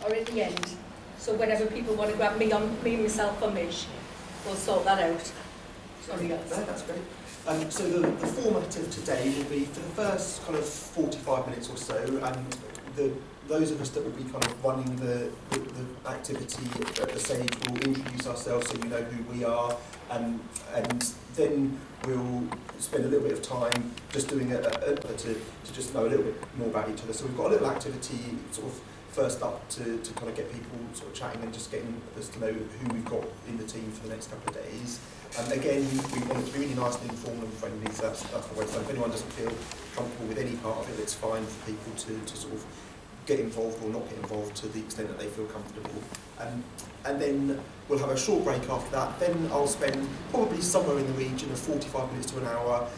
or at the end. So whenever people want to grab me on myself or Mish, we'll sort that out. Sorry guys. No, that's great. So the format of today will be for the first kind of 45 minutes or so, and those of us that will be kind of running the activity at the stage will introduce ourselves so you know who we are, and then we'll spend a little bit of time just doing to just know a little bit more about each other. So we've got a little activity sort of first up to kind of get people sort of chatting and just getting us to know who we've got in the team for the next couple of days. And again, we want it to be really nice and informal and friendly, so that's the way. So if anyone doesn't feel comfortable with any part of it, it's fine for people to sort of get involved or not get involved to the extent that they feel comfortable. And then we'll have a short break after that. Then I'll spend probably somewhere in the region of 45 minutes to an hour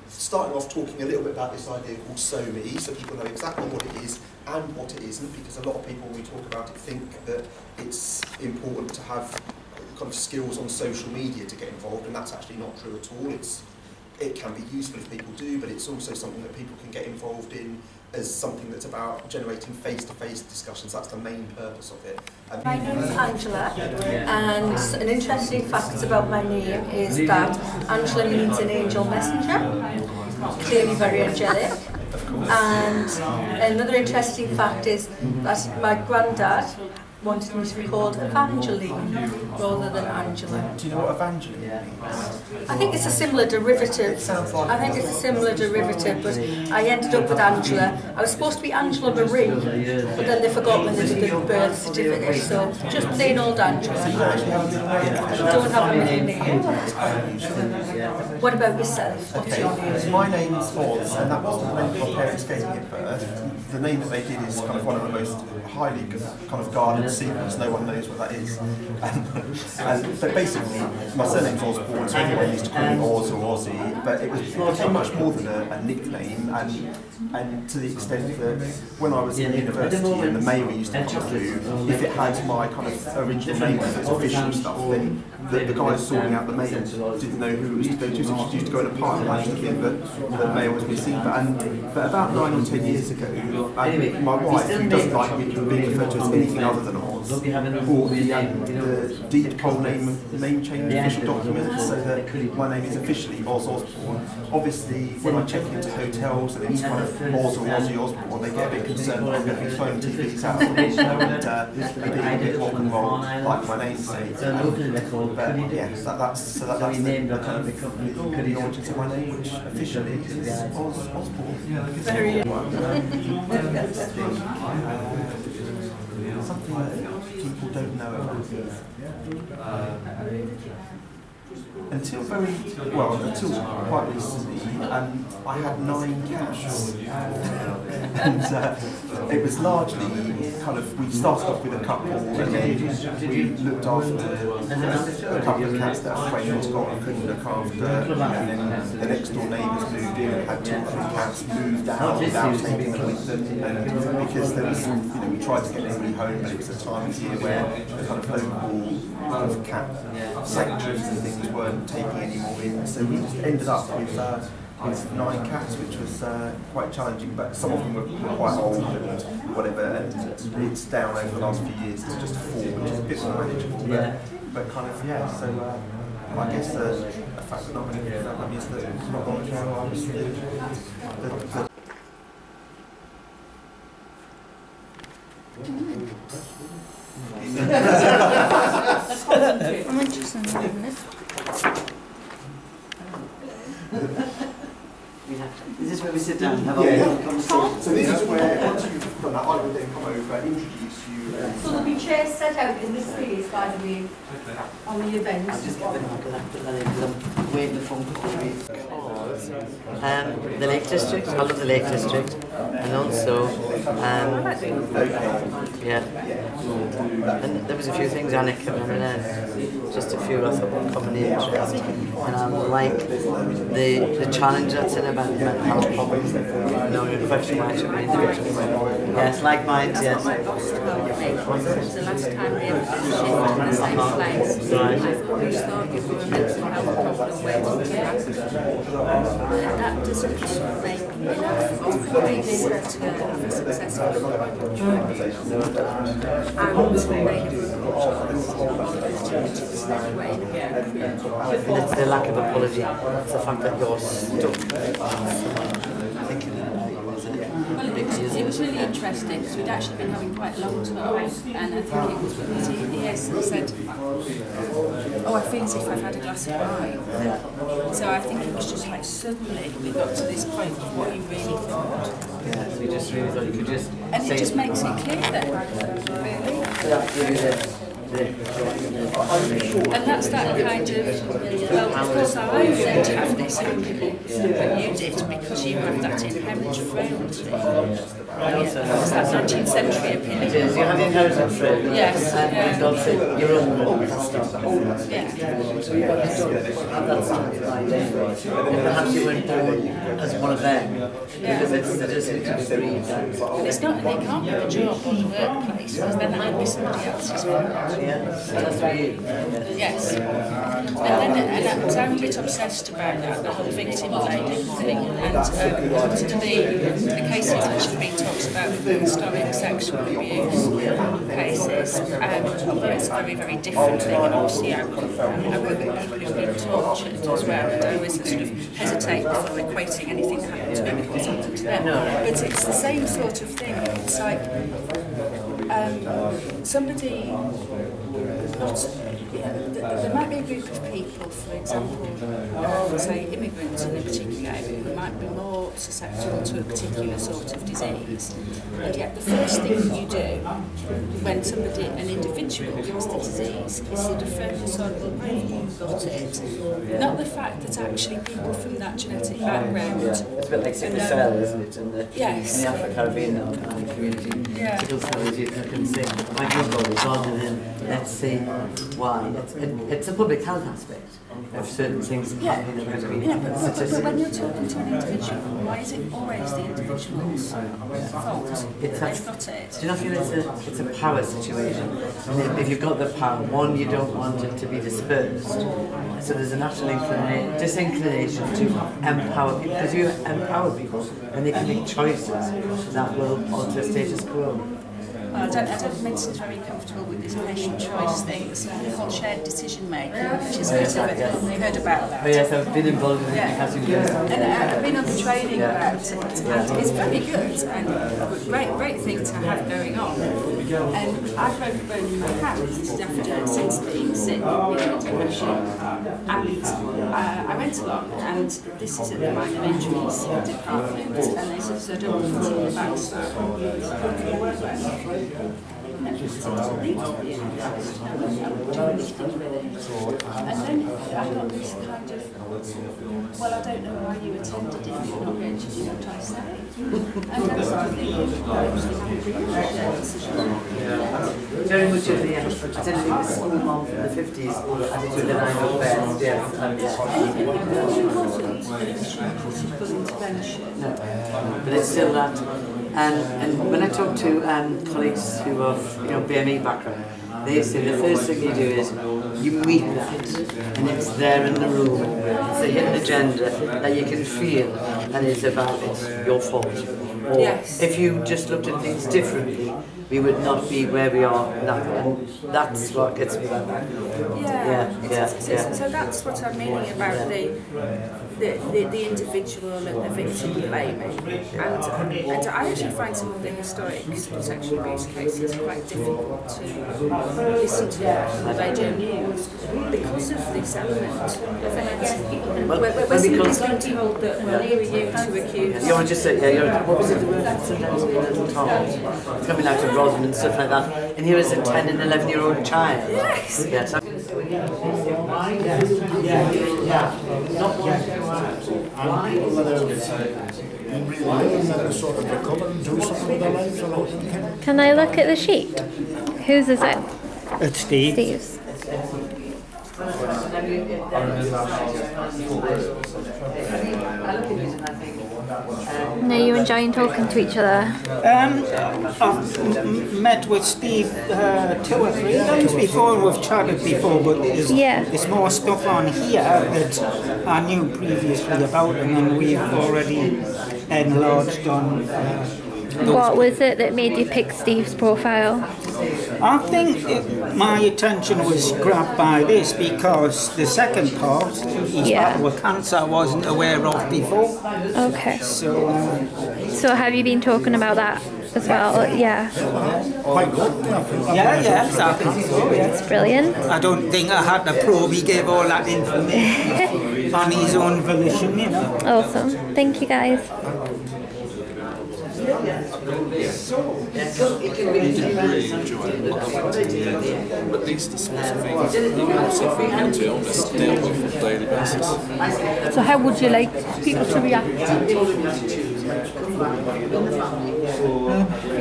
starting off talking a little bit about this idea called SoMe, so people know exactly what it is and what it isn't, because a lot of people when we talk about it think that it's important to have kind of skills on social media to get involved, and that's actually not true at all. It can be useful if people do, but it's also something that people can get involved in as something that's about generating face-to-face discussions. That's the main purpose of it. My name is Angela, and an interesting fact about my name is that Angela means an angel messenger, clearly very angelic. And another interesting fact is that my granddad wanted me to be called Evangeline rather than Angela. Do you know what Evangeline means? I think it's a similar derivative. It sounds like I think it's a similar derivative, but I ended up with Angela. I was supposed to be Angela Marie, but then they forgot when they did the birth certificate, so just plain old Angela. I don't have a middle name. What about yourself? What's your name? My name's Oz, and that wasn't the name my parents gave me at birth. The name that they did is kind of one of the most highly kind of guarded secrets. No one knows what that is. But basically, my surname's Osborne, so everyone used to call me Oz or Ozzy, but it became much more than a nickname, and to the extent that when I was in university and the mail used to come through, if it had my kind of original name as its official stuff, then the guys sorting out the mail didn't know who it was to go to, so just used to go in a pile and managed to think that the mail was missing. But about 9 or 10 years ago, my wife, who doesn't like me being referred to as anything other than Oz, bought the deed poll name change official document, so that my name is officially Oz Osborne. Obviously, when I check into hotels and it's kind of Oz or Ozzy Osborne, they get a bit concerned that I'm going to be throwing TVs out and being a bit rock and roll, like my namesake. But yeah, that's the kind of the origins of my name, which officially is Oz Osborne. Very something that people don't know about. Until quite recently, I had 9 cats, and it was largely kind of, we started off with a couple, and then we looked after a couple of cats that a friend got and couldn't look after, and then the next door neighbours moved in and had 2 or 3 cats, moved out without taking them with them, and because there was, we tried to get everybody home, but it was a time of year where the kind of local kind of cat sanctuaries and things weren't taking any more in, so we just ended up with 9 cats, which was quite challenging, but some of them were quite old and whatever, and it's down over the last few years to just 4, which is a bit more manageable, but kind of, yeah, so I guess the fact that not many people know means that not long ago I was the I'm interested in this. Is this where we sit down and have a conversation? So this is where, once you've done that, I would then come over and introduce you. So there'll be chairs set out in this space, by the way, on the event. I'll just get the back of that, put that in, because I'm waiting for phone call. The Lake District, I love the Lake District, and also, yeah, and there was a few things, Annick, just a few I thought would come in interest, and I like the challenge that's in about mental health problems, the question why should be individual. Yes, like mine, yes. The last time they shifted in the same place, I've always thought if you're a mental health problem, where to go. That doesn't make enough of to have a successful training. And they have It's the lack of apology. It's the fact that you're stuck thinking about you, is it? Well, it was really interesting because we'd actually been having quite a long talk, and I think it was because he said, "Oh, I feel as if I've had a glass of wine." Yeah. So I think it was just like suddenly we got to this point of what you really thought. Yeah, so you just really thought you could just And say it just makes it clear then, really. So that gives you And that's that kind of, well, of course I don't have this happiness, but you did because you have that inherent frailty. It's that 19th century opinion. It is, you have the inheritance frailty. Yes. And also your own Yeah. And perhaps you went through as one of them. Because it's just to be But it's not, they can't have a job or the workplace, because then that would be somebody else's fault. That's for you. Yes. And I'm a bit obsessed about that, the whole victim blaming thing. And to the cases which have been talked about with the historic sexual abuse cases, although it's a very, very different thing, and obviously I work with people who've been tortured as well, and I always sort of hesitate before equating anything that happened to me with what's happened to them. But it's the same sort of thing. It's like somebody there might be a group of people, for example, say immigrants in a particular area, who might be more susceptible to a particular sort of disease. And yet the first thing that you do when an individual gets the disease is sort of focus on, well, you've got it. Not the fact that actually people from that genetic background... It's a bit like sickle cell, isn't it? In the Afro-Caribbean community. Yeah. Sickle cell is you can say, my blood is rather than let's see why. It's a public health aspect of certain things happening that have been but when you're talking to an individual, why is it always the individual's fault? They've got it. Do you not feel it's a power situation? And if you've got the power, one, you don't want it to be dispersed. So there's a natural disinclination to empower people, because you empower people and they can make choices that will alter status quo. I don't medicine is very comfortable with this patient choice thing. It's something called shared decision making, which is a bit of a, you've heard about that. Oh yes, I've been involved in it. And I've been on the training about it, and it's very good and a great thing to have going on. And I broke a bone in my hand. This is after since being sick with depression, and I went along, and this is at the minor injuries department, and they sort of said, "Oh, continue back to that." And then I got this kind of, well, I don't know why you attended if you're not going to do what I say. And I was sort of thinking, I actually have Very much of the attending the school mom from the 50s, attitude that I know best, yes. No, but it's still that. And when I talk to colleagues who have BME background, they say the first thing you do is you meet that, and it's there in the room. It's a hidden agenda that you can feel, and it's about it's your fault. Or if you just looked at things differently, we would not be where we are now. And that's what gets me about that. So that's what I'm meaning about the individual and the victim blaming. And I actually find some of the historic sexual abuse cases quite difficult to listen to on the radio news because of this element. Where somebody's been told that, well, here are you to accuse... You're just what was it, the word sometimes in little Tom? Coming out of Rosman and stuff like that. And here is a 10 and 11-year-old child. Yes. Yes. Can I look at the sheet? Whose is it? It's Steve. Steve's. Are you enjoying talking to each other? I've met with Steve 2 or 3 times before. We've chatted before, but there's more stuff on here that I knew previously about him, and we've already enlarged on. What was it that made you pick Steve's profile? I think my attention was grabbed by this because the second part, he's battled with cancer, I wasn't aware of before. Okay. So have you been talking about that as well? Yeah. Quite good. Yes, I think so, yes. It's brilliant. I don't think I had to probe, he gave all that information on his own volition, you know. Awesome. Thank you guys. But these are the sorts of things that suffering mental illness deal with on a daily basis. So how would you like people to react? If you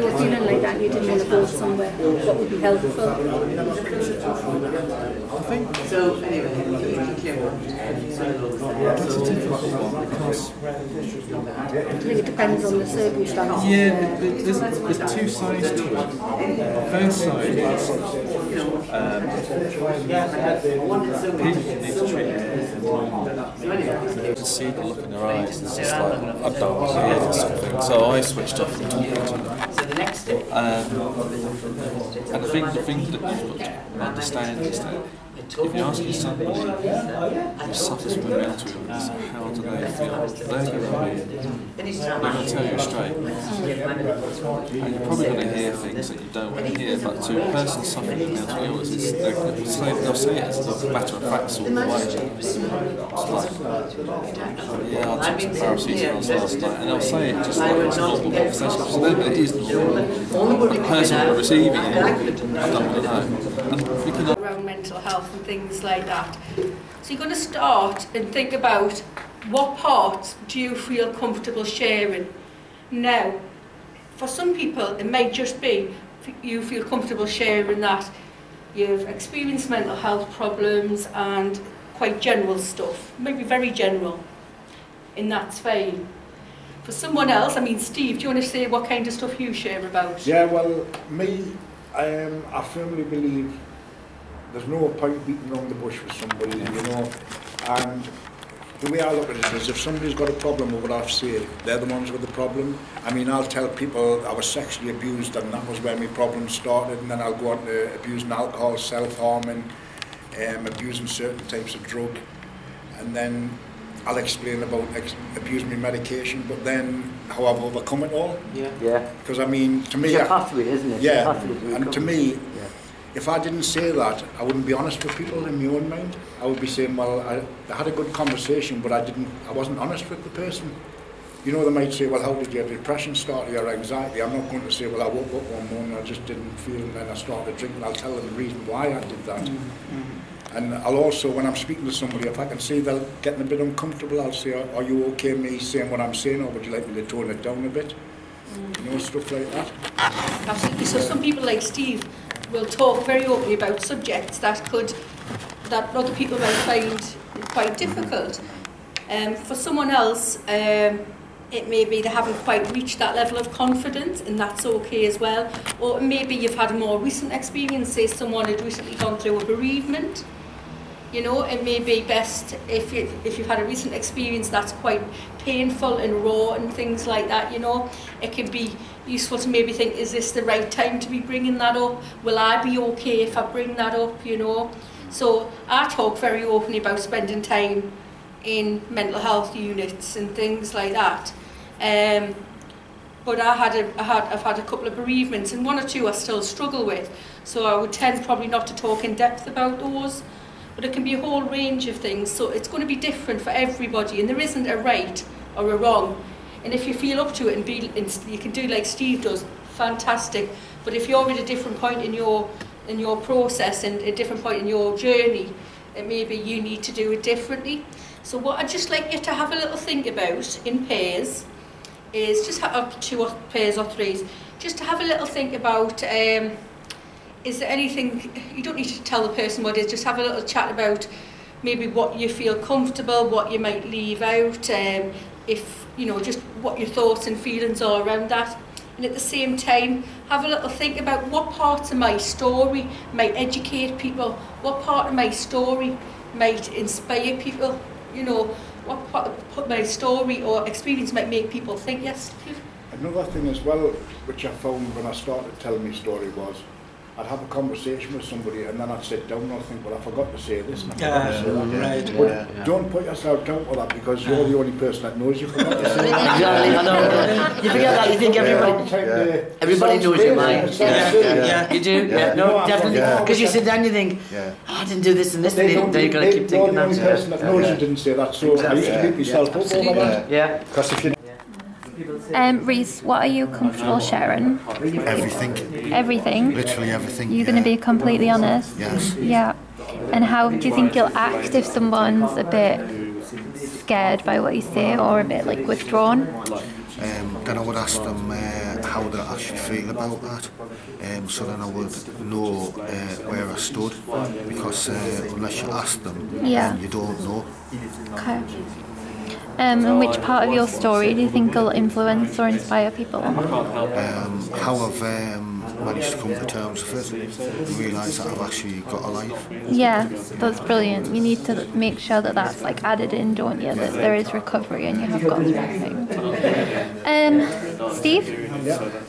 were feeling like that and you didn't want to go somewhere, what would be helpful? I think that's a difficult one because I think it depends on the circumstances. yeah, there's two sides to it. The first side is people need to treat it. You can see the look in their eyes, it's just like, I don't want to hear this sort of thing. So I switched off from talking to them. And I think the thing that you've got to understand is that if you're asking somebody who suffers from a mental illness, how do they feel? They're going to tell you straight. And you're probably going to hear things that you don't want to hear, but to a person suffering from mental illness, they'll say it as a matter of fact sort of way. It's like, yeah, I took some paracetamol last night, and they'll say it just like it's normal conversation. So then it is normal. The person receiving it, I don't want to know. And we can around mental health and things like that. So you're going to start and think about what parts do you feel comfortable sharing. Now, for some people it might just be you feel comfortable sharing that you've experienced mental health problems and quite general stuff, maybe very general, and that's fine. For someone else, I mean Steve, do you want to say what kind of stuff you share about? Yeah, well, me, I firmly believe there's no point beating around the bush with somebody, you know, and the way I look at it is if somebody's got a problem with what I've said, they're the ones with the problem. I mean, I'll tell people I was sexually abused and that was where my problem started, and then I'll go on to abusing alcohol, self-harming, abusing certain types of drug, and then I'll explain about abusing my medication, but then how I've overcome it all. Yeah. Because I mean, to me, it's a pathway, isn't it? Yeah, and to me, if I didn't say that, I wouldn't be honest with people in my own mind. I would be saying, well, I had a good conversation, but I wasn't honest with the person. You know, they might say, well, how did your depression start, your anxiety? I'm not going to say, well, I woke up one morning, I just didn't feel, and then I started drinking. I'll tell them the reason why I did that. And I'll also, when I'm speaking to somebody, if I can see they're getting a bit uncomfortable, I'll say, are you okay me saying what I'm saying, or would you like me to tone it down a bit? You know, stuff like that. Absolutely. So some people like Steve will talk very openly about subjects that other people might find quite difficult. For someone else, it may be they haven't quite reached that level of confidence, and that's okay as well. Or maybe you've had a more recent experience, say someone had recently gone through a bereavement. You know, it may be best if you've had a recent experience that's quite painful and raw and things like that, you know. It can be useful to maybe think, is this the right time to be bringing that up? Will I be okay if I bring that up, you know? So I talk very openly about spending time in mental health units and things like that. But I've had a couple of bereavements, and one or two I still struggle with. So I would tend probably not to talk in depth about those. But it can be a whole range of things, so it's going to be different for everybody, and there isn't a right or a wrong. And if you feel up to it and you can do like Steve does, fantastic. But if you're at a different point in your process and a different point in your journey, then maybe you need to do it differently. So what I'd just like you to have a little think about in pairs is just have 2 pairs or 3s, just to have a little think about. Is there anything, you don't need to tell the person what it is, just have a little chat about maybe what you feel comfortable, what you might leave out, if, you know, just what your thoughts and feelings are around that. And at the same time, have a little think about what parts of my story might educate people, what part of my story might inspire people, you know, what my story or experience might make people think. Yes, Steve? Another thing as well, which I found when I started telling my story was, I'd have a conversation with somebody and then I'd sit down and I'd think, well, I forgot to say this and I forgot to say that. Right. But don't put yourself down for that because you're the only person that knows you forgot to say that. Exactly, I know. You forget that, you think everybody knows your mind. Yeah. You do? Yeah, no, definitely. Because you sit down and you think, oh, I didn't do this and this, and then you've got to keep thinking that. You're the only person that knows you didn't say that, so I used to beat myself up over that. Yeah. Because if you Reese, what are you comfortable sharing? Everything. Everything? Literally everything. You're going to be completely honest? Yes. Yeah. And how do you think you'll act if someone's a bit scared by what you say or a bit like withdrawn? Then I would ask them how they actually feel about that, so then I would know where I stood, because unless you ask them, then you don't know. Okay. And which part of your story do you think will influence or inspire people? How I've managed to come to terms with it and realise that I've actually got a life. Yeah, that's brilliant. You need to make sure that that's like added in, don't you? That there is recovery and you have gone through things. Steve?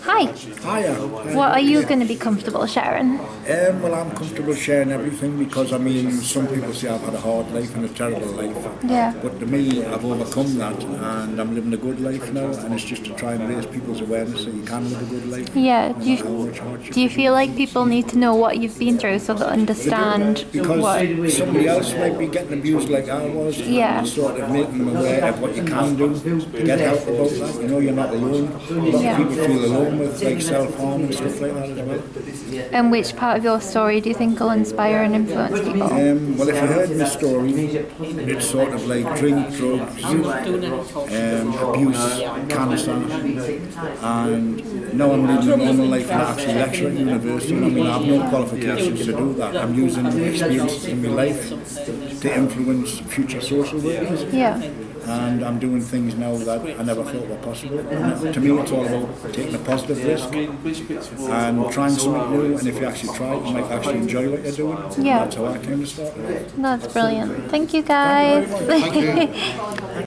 Hi. Hiya. What are you going to be comfortable sharing? Well, I'm comfortable sharing everything because, I mean, some people say I've had a hard life and a terrible life. Yeah. But to me, I've overcome that and I'm living a good life now, and it's just to try and raise people's awareness that you can live a good life. Yeah. Do you feel like people need to know what you've been through so they understand because somebody else might be getting abused like I was. Yeah. And sort of making them aware of what you can do to get help about that. You know, you're not alone. A lot of people feel alone with like self-harm and stuff like that as well. And which part of your story do you think will inspire and influence people? Well, if you heard my story, it's sort of like drink, drugs, abuse, cancer, and now I'm leading a normal life and I actually lecture at university. I mean, I have no qualifications to do that. I'm using experiences in my life to influence future social workers. Yeah. And I'm doing things now that I never thought were possible. And to me, it's all about taking a positive risk and trying something new. And if you actually try it, you might actually enjoy what you're doing. Yeah. That's how I came to start. That's brilliant. Thank you, guys. Thank you.